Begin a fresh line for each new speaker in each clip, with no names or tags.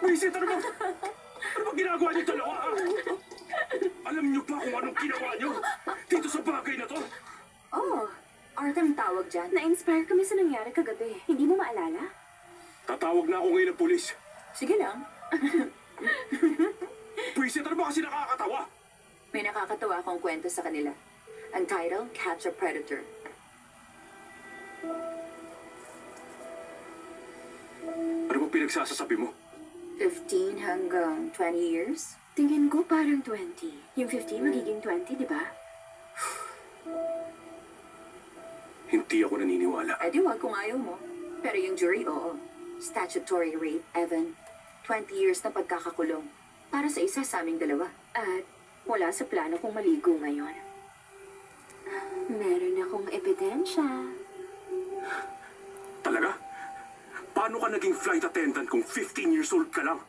Visit, ano ba? Ano ba ginagawa niyo dalawa? Alam niyo ba kung anong ginawa niyo dito sa bagay na to?
Oh, Art ang tawag dyan. Na-inspire kami sa nangyari kagabi. Hindi mo maalala?
Tatawag na ako ngayon ng pulis.
Sige lang.
Visit, ano ba kasi nakakatawa?
May nakakatawa akong kwento sa kanila. Ang title, Catch a Predator.
Ano ba pinagsasasabi mo?
15 hanggang 20 years? Tingin ko parang 20. Yung 15 magiging 20, di ba?
Hindi ako naniniwala.
Eh di wag kung ayaw mo. Pero yung jury, oo. Statutory rape, Evan. 20 years na pagkakakulong. Para sa isa sa aming dalawa. At wala sa plano kong maligo ngayon. Meron akong ebidensya.
Talaga? Paano ka naging flight attendant kung 15 years old ka lang?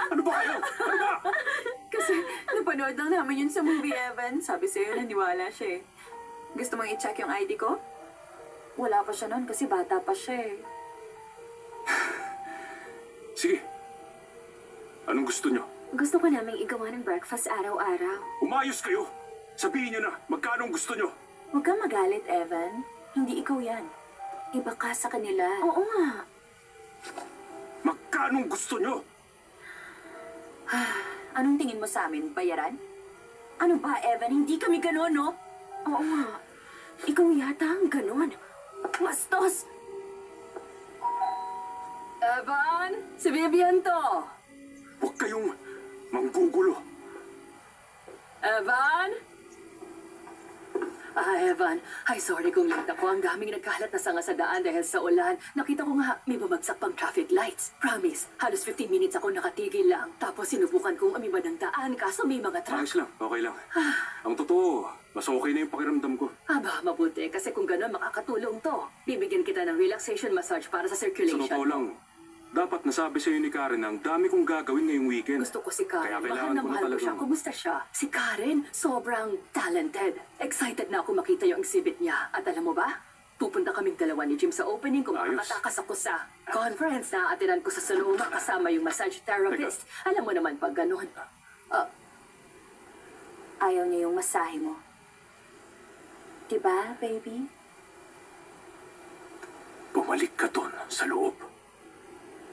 Ano ba kayo? Ano ba?
Kasi napanood lang namin yun sa movie, Evan. Sabi sa'yo, naniwala siya eh. Gusto mong i-check yung ID ko? Wala pa siya noon kasi bata pa siya eh.
Sige. Anong gusto nyo?
Gusto ko naming igawa ng breakfast araw-araw.
Umayos kayo. Sabihin nyo na, magkano ang gusto nyo?
Huwag kang magalit, Evan. Hindi ikaw yan. Iba ka sa kanila. Oo nga.
Magkano ang gusto nyo?
Anong tingin mo sa amin? Bayaran? Ano ba, Evan? Hindi kami gano'n, no? Oo nga. Ikaw yata ang gano'n. Bastos! Evan! Si Vivian to!
Huwag kayong manggugulo.
Evan? Evan. Ay, sorry kung late ako. Ang daming nagkalat na sanga sa daan dahil sa ulan. Nakita ko nga, may bumagsak pang traffic lights. Promise, halos 15 minutes ako nakatigil lang. Tapos sinubukan kong umibad ng daan, kaso may mga truck.
Ayos lang, okay lang. Ang totoo, mas okay na yung pakiramdam ko.
Aba, mabuti. Kasi kung gano'n, makakatulong to. Bibigyan kita ng relaxation massage para sa
Sa
circulation.
totoo lang, dapat nasabi sa'yo ni Karen na ang dami kong gagawin ngayong weekend.
Gusto ko si Karen.
Kaya
Mahal
kailangan
na
ko na
mahal ko siya.
talagang...
Kumusta siya? Si Karen, sobrang talented. Excited na ako makita yung exhibit niya. At alam mo ba? Pupunta kaming dalawa ni Jim sa opening kung
Ayos.
makakatakas ako sa conference na atinan ko sa Sonoma kasama yung massage therapist. Alam mo naman pag ganun. Ayaw niya yung masahe mo. Diba, baby?
Bumalik ka dun sa loob.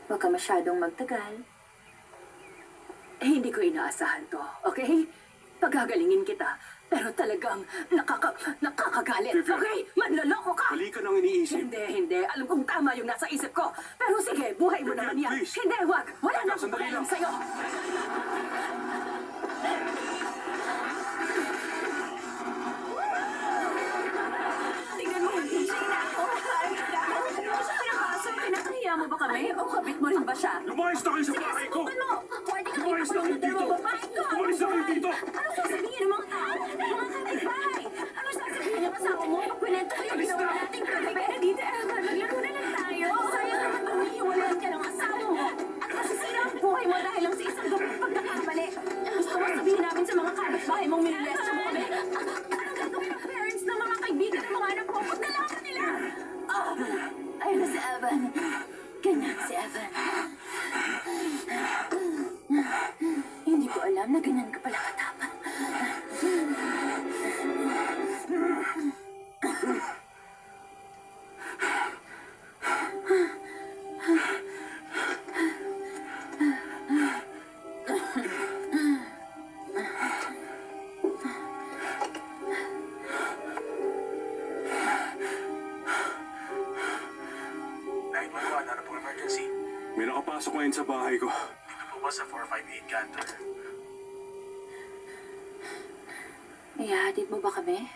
Huwag ka masyadong magtagal. Hindi ko inaasahan to, okay? Pagagalingin kita, pero talagang nakakagalit,
Vivian.
okay? Manloloko ka!
Mali ka nang iniisip.
Hindi. Alam kong tama yung nasa isip ko. Pero sige, buhay mo
Vivian,
naman yan.
please.
Hindi, wag. Wala na akong
Sandali
pakialam
lang.
sa'yo. Tingnan mo, siya na ako. Ano siya pinapasok? Pinakahiya mo ba kami? O kabit mo rin ba siya?
Lumayas na kayo sa bahay ko!
Subukan mo! Pwede ka
Lumayas na kayo dito! Lumayas na kayo dito!
Ano sasabihin ng mga tao? Mga kapitbahay? Ano sasabihin ng asawa mo? Pag kwento ko yung ginawa nating karibera dito, Evan, maglaro na lang tayo. Sayang naman kung hihiwalayan ka ng asawa mo. At masisira ang buhay mo dahil lang sa isang gawang pagkakamali. Gusto mo sabihin namin sa mga kapitbahay mong minilesta mo kami? Anong gagawin ng parents ng mga kaibigan ng mga anak mo? Pagdalaman nila! Ayun na si Evan. Ganyan si Evan. Hindi ko alam na ganyan ka pala katapang.
Ano pong emergency?
May nakapasok ngayon sa bahay ko.
Dito po ba sa 458 Cantor?
Ihahatid mo ba kami?